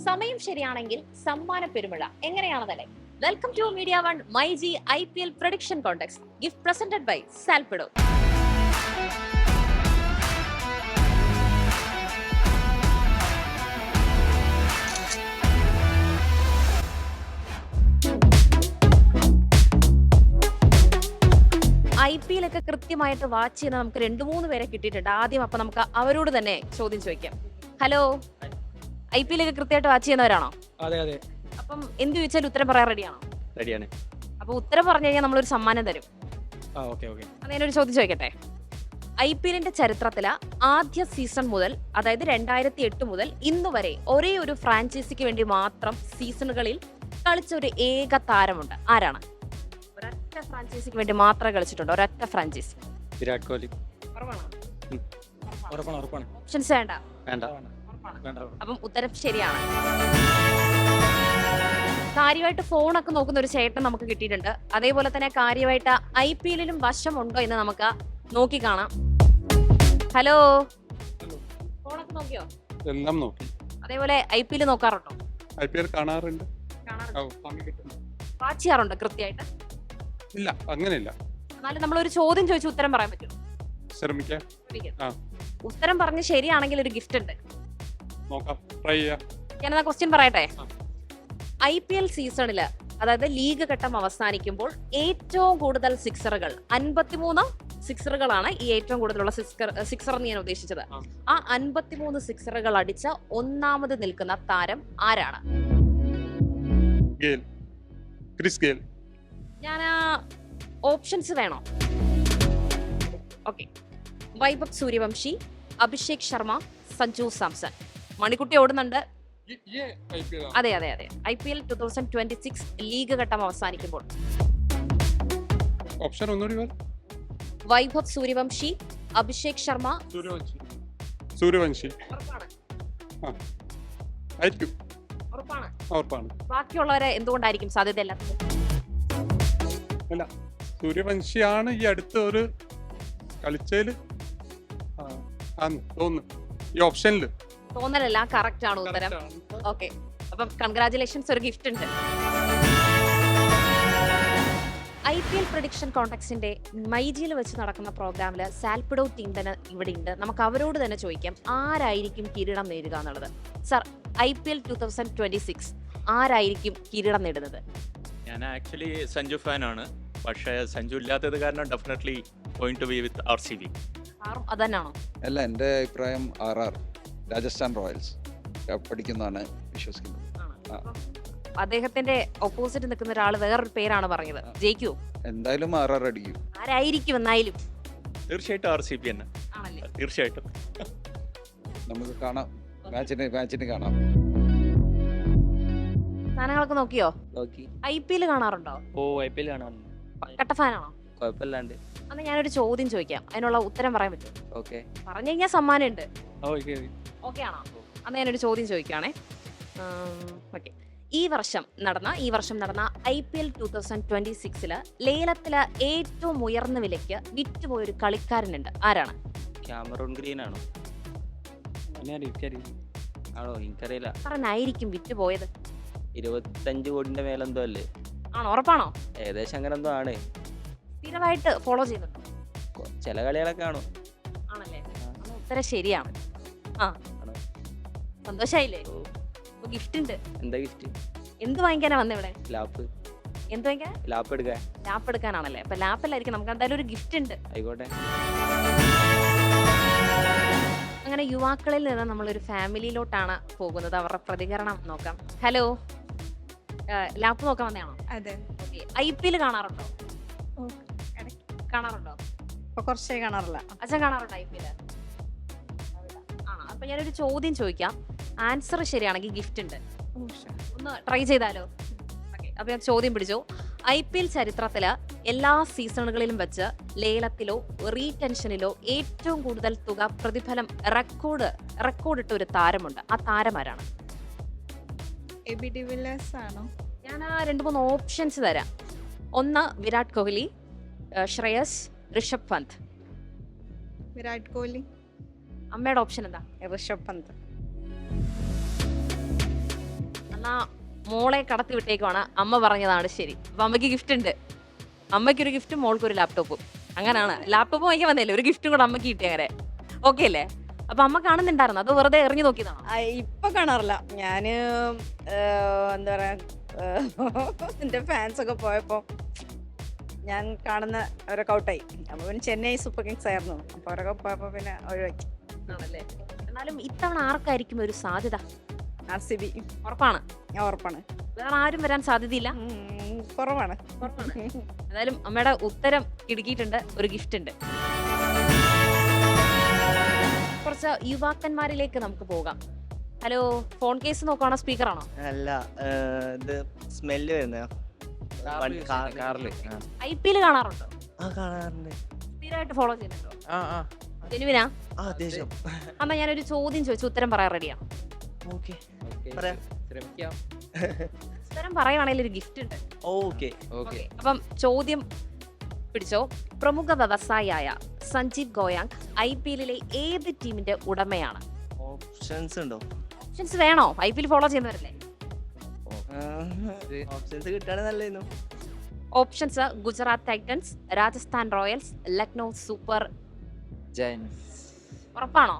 സമയം ശരിയാണെങ്കിൽ സമ്മാന പെരുമഴ എങ്ങനെയാണതല്ലേ? Welcome to media one myG IPL prediction contest. Gift presented by സാൽപിഡോ. IPL ഒക്കെ കൃത്യമായിട്ട് വാച്ച് ചെയ്യുന്ന നമുക്ക് 2-3 പേരെ കിട്ടിയിട്ടുണ്ട്. ആദ്യം അപ്പൊ നമുക്ക് അവരോട് തന്നെ ചോദ്യം ചോദിക്കാം. ഹലോ, IPL ഒക്കെ കൃത്യമായിട്ട് വാച്ച് ചെയ്യുന്നവരാണോ? അതെ അതെ. അപ്പം എന്ത് ചോദിച്ചാലും ഉത്തരം പറയാൻ റെഡിയാണോ? റെഡിയാണ്. അപ്പൊ ഉത്തരം പറഞ്ഞു കഴിഞ്ഞാൽ നമ്മളൊരു സമ്മാനം തരും. Okay okay. അത് ഞാനൊരു ചോദ്യം ചോദിക്കട്ടെ. IPLന്റെ ചരിത്രത്തില് ആദ്യ സീസൺ മുതൽ, അതായത് 2008 മുതൽ ഇന്ന് വരെ ഒരേ ഒരു ഫ്രാഞ്ചൈസിക്ക് വേണ്ടി മാത്രം സീസണുകളിൽ കളിച്ച ഒരു ഏക താരമുണ്ട്. ആരാണ്? ഒരൊറ്റ ഫ്രാഞ്ചൈസിക്ക് വേണ്ടി മാത്രമേ കളിച്ചിട്ടുണ്ട്. ഒരൊറ്റ ഫ്രാഞ്ചൈസി. വിരാട് കോഹ്ലി. ഉറപ്പാണ്? ഓപ്ഷൻസ് വേണ്ട. അപ്പം ഉത്തരം ശരിയാണ്. കാര്യമായിട്ട് ഫോണൊക്കെ നോക്കുന്ന ഒരു ചേട്ടൻ നമുക്ക് കിട്ടിയിട്ടുണ്ട്. അതേപോലെ തന്നെ കാര്യമായിട്ട് IPLലും വശമുണ്ടോ എന്ന് നമുക്ക് നോക്കി കാണാം. ഹലോ, ഫോണൊക്കെ നോക്കിയോ? എല്ലാം നോക്കി. അതേപോലെ IPL നോക്കാറുണ്ടോ? IPL കാണാറുണ്ട്. വാച്ച് ചെയ്യാറുണ്ടോ കൃത്യമായിട്ട്? ഇല്ല, അങ്ങനെയില്ല. എന്നാലും നമ്മളൊരു ചോദ്യം ചോദിച്ചു ഉത്തരം പറയാൻ പറ്റും. ശ്രമിക്കാം. ഉത്തരം പറഞ്ഞ് ശരിയാണെങ്കിൽ ഒരു ഗിഫ്റ്റ് ഉണ്ട്. നോക്കാം, ട്രൈ ചെയ്യാം. ഞാനെന്നാ ക്വസ്റ്റ്യൻ പറയട്ടെ. IPL സീസണില്, അതായത് ലീഗ് ഘട്ടം അവസാനിക്കുമ്പോൾ ഏറ്റവും കൂടുതൽ സിക്സറുകൾ 53 സിക്സറുകളാണ് ഈ ഏറ്റവും കൂടുതലുള്ള സിക്സർ എന്ന് ഞാൻ ഉദ്ദേശിച്ചത്. ആ 53 സിക്സറുകൾ അടിച്ച ഒന്നാമത് നിൽക്കുന്ന താരം ആരാണ്? ഗെയിൽ. Chris Gayle. ഞാൻ ഓപ്ഷൻസ് വേണോ? ഓക്കെ. വൈഭവ് സൂര്യവംശി, അഭിഷേക് ശർമ്മ, സഞ്ജു സാംസൺ. മണിക്കുട്ടി ഓടുന്നുണ്ട്. അതെ അതെ അതെ. IPL 2026 ലീഗ് ഘട്ടം അവസാനിക്കുമ്പോൾ ഓപ്ഷൻ ഒന്നുകൂടി പറ. വൈഭവ് സൂര്യവംശി, അഭിഷേക് ശർമ്മ, സൂര്യവംശി. ഉറപ്പാണ്. ബാക്കിയുള്ളവരെ എന്തുകൊണ്ടായിരിക്കും സാധ്യത? അല്ല, സൂര്യവംശിയാണ് ഈ അടുത്ത ഒരു കളിച്ചതില് തോന്നുന്നു. ഈ ഓപ്ഷനില് തോന്നലല്ല, കറക്റ്റ് ആണ് ഉത്തരം. ഓക്കെ, അപ്പം കൺഗ്രാറ്റുലേഷൻസ്, ഒരു ഗിഫ്റ്റ് ഉണ്ട്. IPL പ്രഡിക്ഷൻ കോൺടെക്സ്റ്റിന്റെ മൈജിയിൽ വെച്ച് നടക്കുന്ന പ്രോഗ്രാമില് സാൽപിഡോ ടീം തന്നെ ഇവിടെ ഉണ്ട്. നമുക്ക് അവരോട് തന്നെ ചോദിക്കാം ആരായിരിക്കും കിരീടം നേടുക എന്നുള്ളത്. സർ, IPL 2026 ആരായിരിക്കും കിരീടം നേടുന്നത്? ഞാൻ ആക്ച്വലി സഞ്ജു ഫാനാണ്. പക്ഷേ സഞ്ജു ഇല്ലാത്തത് കാരണം definitely going to be with RCB. അതന്നാണോ? അല്ല, എൻ്റെ അഭിപ്രായം RR രാജസ്ഥാൻ റോയൽസ് പഠിക്കുന്നതാണ് വിശ്വസിക്കുന്നത്. അദ്ദേഹത്തിന്റെ ഓപ്പോസിറ്റ് നിൽക്കുന്ന ഒരാൾ വേറൊരു പേരാണ് പറഞ്ഞത്. ജയിക്കൂ? എന്തായാലും RR അടിക്കും. ആരായിരിക്കും എന്നായാലും? തീർച്ചയായിട്ടും RCB തന്നെ. തീർച്ചയായിട്ടും. നമുക്ക് കാണാം, മാച്ചിന് കാണാം. സാധനങ്ങളൊക്കെ നോക്കിയോ? നോക്കി. IPL കാണാറുണ്ടോ? IPL കാണാറുണ്ട്. കട്ട ഫാനാണോ? കുഴപ്പമില്ലാണ്ട്. അന്ന് ഞാനൊരു ചോദ്യം ചോദിക്കാം, അതിനുള്ള ഉത്തരം പറയാൻ പറ്റും? ഓക്കെ. പറഞ്ഞു കഴിഞ്ഞാൽ സമ്മാനം ഉണ്ട്. ഓക്കെ ആണോ? അന്ന് ഞാനൊരു ചോദ്യം ചോദിക്കുകയാണേ. ഓക്കെ. ഈ വർഷം നടന്ന IPL 2026 ലേലത്തില് ഏറ്റവും ഉയർന്ന വിലയ്ക്ക് വിറ്റുപോയൊരു കളിക്കാരനുണ്ട്. ആരാണ്? ക്യാമറൂൺ ഗ്രീൻ ആണോ? ആണോ? എനിക്കറിയില്ല. പറഞ്ഞായിരിക്കും വിറ്റുപോയത്. 25 കോടിന്റെ മേലെന്തോ അല്ലേ? ആണോ? ഉറപ്പാണോ? ഏകദേശം അങ്ങനെ എന്തോ ആണ്. സ്ഥിരമായിട്ട് ഫോളോ ചെയ്യുന്നുണ്ടോ? ചില കളികളൊക്കെ ആണോ? ആണല്ലേ? ഉത്തരം ശരിയാണ്. സന്തോഷായില്ലേ? ഗിഫ്റ്റ് ഉണ്ട്. എന്താ ഗിഫ്റ്റ്? എന്ത് വാങ്ങിക്കാനാ വന്നേ ഇവിടെ? ലാപ്പ്. എന്ത് വാങ്ങിക്കാൻ? ലാപ്പ് എടുക്കാനാണല്ലേ? അപ്പൊ ലാപ്പല്ലായിരിക്കും, നമുക്ക് എന്തായാലും ഒരു ഗിഫ്റ്റ് ഉണ്ട്. ആയിക്കോട്ടെ. അങ്ങനെ യുവാക്കളിൽ നിന്ന് നമ്മളൊരു ഫാമിലിയിലോട്ടാണ് പോകുന്നത്. അവരുടെ പ്രതികരണം നോക്കാം. ഹലോ, ലാപ്പ് നോക്കാൻ വന്നതാണോ? അതെ. IPL കാണാറുണ്ടോ? കാണാറുണ്ടോ? കുറച്ചായി കാണാറില്ല. അച്ഛൻ കാണാറുണ്ടോ IPL? ആണോ? അപ്പൊ ഞാനൊരു ചോദ്യം ചോദിക്കാം. ആൻസർ ശരിയാണെങ്കിൽ ഗിഫ്റ്റ് ഉണ്ട്. ഒന്ന് ട്രൈ ചെയ്താലോ? അപ്പൊ ഞാൻ ചോദ്യം പിടിച്ചു. IPL ചരിത്രത്തില് എല്ലാ സീസണുകളിലും വെച്ച് ലേലത്തിലോ റീടെൻഷനിലോ ഏറ്റവും കൂടുതൽ തുക പ്രതിഫലം റെക്കോർഡിട്ട ഒരു താരമുണ്ട്. ആ താരം ആരാണ്? AB de Villiers ആണോ? ഞാൻ 2-3 ഓപ്ഷൻസ് തരാം. ഒന്ന് വിരാട് കോഹ്ലി, ശ്രേയസ്, ഋഷഭ് പന്ത്. വിരാട് കോഹ്ലി. അമ്മയുടെ ഓപ്ഷൻ എന്താ? ഋഷഭ് പന്ത്. എന്നാ മോളെ കടത്തി വിട്ടേക്കുവാണ്, അമ്മ പറഞ്ഞതാണ് ശരി. അപ്പൊ അമ്മയ്ക്ക് ഗിഫ്റ്റ് ഉണ്ട്. അമ്മയ്ക്കൊരു ഗിഫ്റ്റും മോൾക്കൊരു ലാപ്ടോപ്പും. അങ്ങനെയാണ്. ലാപ്ടോപ്പ് വാങ്ങിക്കാൻ വന്നില്ലേ, ഒരു ഗിഫ്റ്റും കൂടെ അമ്മയ്ക്ക് കിട്ടി. അങ്ങനെ ഓക്കെ അല്ലേ? അപ്പൊ അമ്മ കാണുന്നുണ്ടായിരുന്നു, അത് വെറുതെ എറിഞ്ഞു നോക്കിയതാണോ? ഇപ്പൊ കാണാറില്ല. ഞാന് എന്താ പറയാ, എന്റെ ഫാൻസ് ഒക്കെ പോയപ്പോ ഞാൻ കാണുന്ന അവരൊക്കെ ഔട്ടായി. അപ്പൊ പിന്നെ ചെന്നൈ സൂപ്പർ കിങ്സ് ആയിരുന്നു. അപ്പൊ അവരൊക്കെ പോയപ്പോ പിന്നെ ഒഴിവാക്കി. ആണല്ലേ? എന്നാലും ഇത്തവണ ആർക്കായിരിക്കും ഒരു സാധ്യത? RCB ഉറപ്പാണ്? ഞാൻ ഉറപ്പാണ്. വേറെ ആരും വരാൻ സാധ്യതയില്ല? കുറവാണ്. എന്തായാലും അമ്മയുടെ ഉത്തരം ഇടുക്കിയിട്ടുണ്ട്, ഒരു ഗിഫ്റ്റ് ഉണ്ട്. കുറച്ച് യുവാക്കന്മാരിലേക്ക് നമുക്ക് പോകാം. ഹലോ, ഫോൺ കേസ് നോക്കുകയാണോ സ്പീക്കറാണോ? അല്ല, ഇത് സ്മെല്ല് വരുന്ന കാറില് IPL കാണാറുണ്ടോ? കാണാറുണ്ട്. സ്ഥിരമായിട്ട് ഫോളോ ചെയ്യുന്നുണ്ടോ? ജനുവിനാ? അത്യാവശ്യം. അമ്മ ഞാനൊരു ചോദ്യം ചോദിച്ചു, ഉത്തരം പറയാൻ റെഡിയാണ്? ഓക്കെ, ശ്രമിക്കാം. ഉത്തരം പറയുവാണെങ്കിൽ ഒരു ഗിഫ്റ്റ് ഉണ്ട്. ഓക്കെ. Okay. അപ്പം ചോദ്യം പിടിച്ചോ. പ്രമുഖ വ്യവസായിയായ സഞ്ജീവ് ഗോയാങ് IPL-ലെ ഏത് ടീമിന്റെ ഉടമയാണ്? ഓപ്ഷൻസ് ഉണ്ടോ? ഓപ്ഷൻസ് വേണോ? IPL follow ചെയ്യുന്നവരല്ലേ? ഓപ്ഷൻസ് കിട്ടുകയാണെങ്കിൽ നല്ലതായിരുന്നു. Options: Gujarat Titans, Rajasthan Royals, Lucknow super giants. ഉറപ്പാണോ?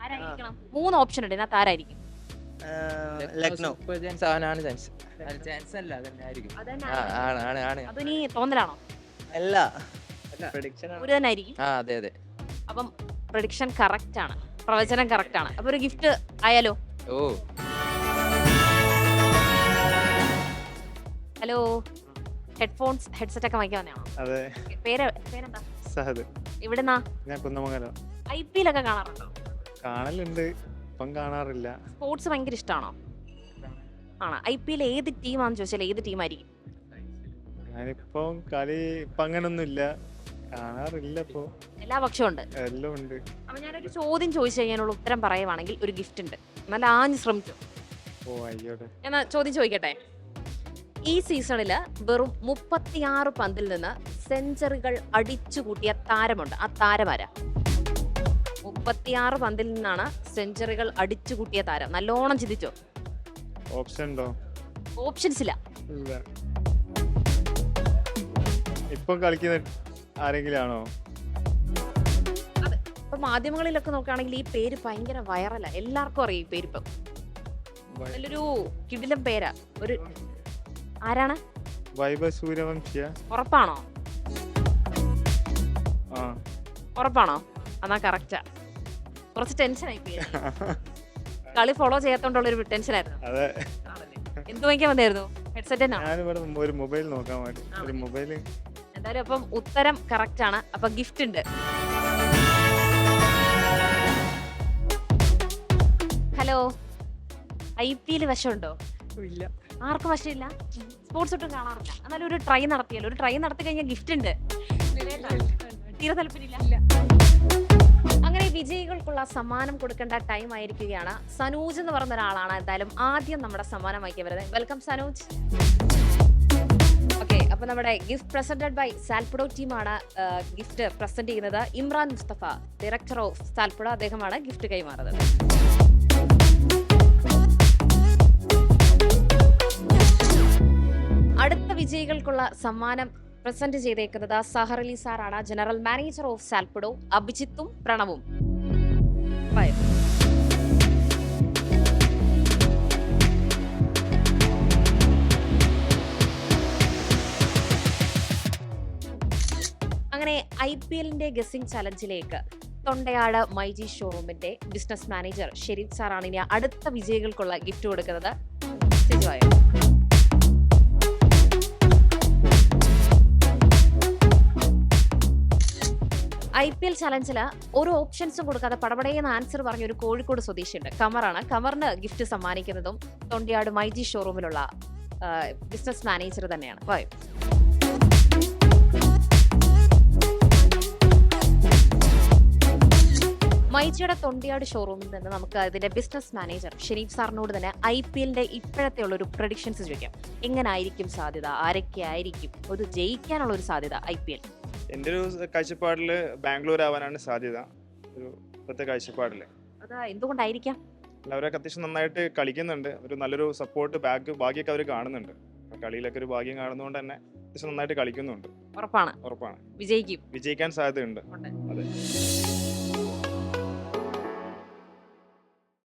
ആരായിരിക്കണം? 3 ഓപ്ഷൻ ഉണ്ട്, ഇതിനകത്ത് ആരായിരിക്കും? ലക്നൗ. സൂപ്പർ ജയൻസ് അവനാണ് ചാൻസ്. ചാൻസ് അല്ല, അതന്നെ ആയിരിക്കും. അത് നീ തോന്നലാണോ? അല്ല, പ്രഡിക്ഷൻ ഒരു തന്നെ ആയിരിക്കും. അതെ അതെ. അപ്പം പ്രഡിക്ഷൻ കറക്റ്റ് ആണ്, പ്രവചനം കറക്റ്റ് ആണ്. അപ്പൊ ഒരു ഗിഫ്റ്റ് ആയാലോ? ഓ, ഹലോ, ഹെഡ്ഫോൺസ് ഹെഡ്സെറ്റ് ഒക്കെ വാങ്ങിക്കാൻ വന്നതാണോ? അതെ. പേരെന്താ? സഹദ്. ഇവിടുന്നാ? ഞാൻ കുന്നമംഗലം. IPL ഒക്കെ കാണാറുണ്ടോ? കാണലുണ്ട്, ഇപ്പം കാണാറില്ല. സ്പോർട്സ് ഭയങ്കര ഇഷ്ടമാണോ? ആണ്. IPL ഏത് ടീമാണെന്ന് ചോദിച്ചാൽ ഏത് ടീമായിരിക്കും? ഞാനിപ്പോ കളി ഇപ്പൊ അങ്ങനൊന്നുമില്ല, കാണാറില്ല. ഇപ്പൊ എല്ലാ പക്ഷവും ഉണ്ട്. എല്ലാം ഉണ്ട്. അപ്പൊ ഞാനൊരു ചോദ്യം ചോദിച്ചു കഴിഞ്ഞാൽ ഉത്തരം പറയുവാണെങ്കിൽ ഒരു ഗിഫ്റ്റ് ഉണ്ട്. നല്ല ആഞ്ഞ് ശ്രമിച്ചു. ഓ അയ്യോടെ. എന്നാ ചോദ്യം ചോദിക്കട്ടെ. ഈ സീസണിൽ വെറും 36 പന്തിൽ നിന്ന് സെഞ്ചുറികൾ അടിച്ചു കൂട്ടിയ താരമുണ്ട്. ആ താരമാരാ? 36 പന്തിൽ നിന്നാണ് സെഞ്ചുറികൾ അടിച്ചു കൂട്ടിയ താരം. നല്ലോണം ചിന്തിച്ചോ. ഓപ്ഷൻ ഉണ്ടോ? ഓപ്ഷൻസ് ഇല്ല. ഇല്ല. ഇപ്പൊ കളിക്കുന്ന ആരെങ്കിലും ആണോ? ഇപ്പൊ മാധ്യമങ്ങളിലൊക്കെ നോക്കുകയാണെങ്കിൽ ഈ പേര് ഭയങ്കര വൈറലാ, എല്ലാവർക്കും അറിയാം ഈ പേര്. ഇപ്പം നല്ലൊരു കിടിലം പേരാ. ഒരു ആരാണ്? വൈഭവ് സൂര്യവംശിയ. ഉറപ്പാണോ? ആ, ഉറപ്പാണോ? എന്നാ കറക്റ്റാ. കുറച്ച് ടെൻഷനായി പേര്. കളി ഫോളോ ചെയ്യാത്തോണ്ടുള്ള ഒരു ടെൻഷനായിരുന്നു. അതെ. എന്ത് വാങ്ങിക്കാൻ വന്നായിരുന്നു? ഹെഡ്സെറ്റ് തന്നെ? ഞാനിവിടെ ഒരു മൊബൈൽ നോക്കാൻ വേണ്ടി ഒരു മൊബൈല്. എന്തായാലും അപ്പം ഉത്തരം കറക്റ്റ് ആണ്. അപ്പൊ ഗിഫ്റ്റ് ഉണ്ട്. Hello, IPL വശമുണ്ടോ? ഇല്ല. ആർക്കും വശമില്ല? സ്പോർട്സ് ഒട്ടും കാണാറില്ല. എന്നാലും ഒരു ട്രൈ നടത്തിയല്ലോ. ഒരു ട്രൈ നടത്തി കഴിഞ്ഞാൽ ഗിഫ്റ്റ് ഉണ്ട്. തീരെ താല്പര്യമില്ല. അങ്ങനെ വിജയികൾക്കുള്ള സമ്മാനം കൊടുക്കേണ്ട ടൈം ആയിരിക്കുകയാണ്. സനൂജ് എന്ന് പറഞ്ഞ ഒരാളാണ് എന്തായാലും ആദ്യം നമ്മുടെ സമ്മാനം വായിക്കാൻ വരുന്നത്. വെൽക്കം സനൂജ്. ഓക്കെ, അപ്പൊ നമ്മുടെ ഗിഫ്റ്റ് പ്രസന്റഡ് ബൈ സാൽപ്പുഡോ ടീമാണ് ഗിഫ്റ്റ് പ്രസന്റ് ചെയ്യുന്നത്. ഇമ്രാൻ മുസ്തഫ, ഡയറക്ടർ ഓഫ് സാൽപ്പുഡോ, അദ്ദേഹമാണ് ഗിഫ്റ്റ് കൈമാറുന്നത്. അടുത്ത വിജയികൾക്കുള്ള സമ്മാനം പ്രസന്റ് ചെയ്തേക്കുന്നത് സഹർ അലി സാറാണ്, ജനറൽ മാനേജർ ഓഫ് സാൽപ്പുഡോ. അഭിജിത്തും പ്രണവും. അങ്ങനെ IPL-ന്റെ ഗസ്സിംഗ് ചലഞ്ചിലേക്ക് തൊണ്ടയാട് മൈജി ഷോറൂമിന്റെ ബിസിനസ് മാനേജർ ഷെരീഫ് സാറാണ് ഇനി അടുത്ത വിജയികൾക്കുള്ള ഗിഫ്റ്റ് കൊടുക്കുന്നത്. സിജുവായോ? IPL ചലഞ്ചില് ഒരു ഓപ്ഷൻസും കൊടുക്കാതെ പടപടയെന്ന് ആൻസർ പറഞ്ഞ ഒരു കോഴിക്കോട് സ്വദേശിയുണ്ട്. കമറാണ്. കമറിന് ഗിഫ്റ്റ് സമ്മാനിക്കുന്നതും തൊണ്ടിയാട് മൈജി ഷോറൂമിലുള്ള ബിസിനസ് മാനേജർ തന്നെയാണ്. വായോ. മൈജിയുടെ തൊണ്ടിയാട് ഷോറൂമിൽ നിന്ന് നമുക്ക് അതിന്റെ ബിസിനസ് മാനേജർ ഷെരീഫ് സാറിനോട് തന്നെ IPL-ന്റെ ഇപ്പോഴത്തെ ഉള്ള ഒരു പ്രഡിക്ഷൻസ് ചോദിക്കാം. എങ്ങനായിരിക്കും സാധ്യത? ആരൊക്കെ ആയിരിക്കും ഒരു ജയിക്കാനുള്ള ഒരു സാധ്യത IPL? എൻ്റെ ഒരു കാഴ്ചപ്പാടില് ബാംഗ്ലൂർ ആവാനാണ് സാധ്യത. ഒരു ഇപ്പോഴത്തെ കാഴ്ചപ്പാടില് അതാ എന്തുകൊണ്ടായിരിക്കാം? അവരൊക്കെ അത്യാവശ്യം നന്നായിട്ട് കളിക്കുന്നുണ്ട്. ഒരു നല്ലൊരു സപ്പോർട്ട് ഭാഗ്യമൊക്കെ അവർ കാണുന്നുണ്ട്. അപ്പോൾ കളിയിലൊക്കെ ഒരു ഭാഗ്യം കാണുന്നതുകൊണ്ട് തന്നെ അത്യാവശ്യം നന്നായിട്ട് കളിക്കുന്നുണ്ട്. ഉറപ്പാണ് ഉറപ്പാണ് വിജയിക്കും. വിജയിക്കാൻ സാധ്യതയുണ്ട്. ഉണ്ട്. അതെ.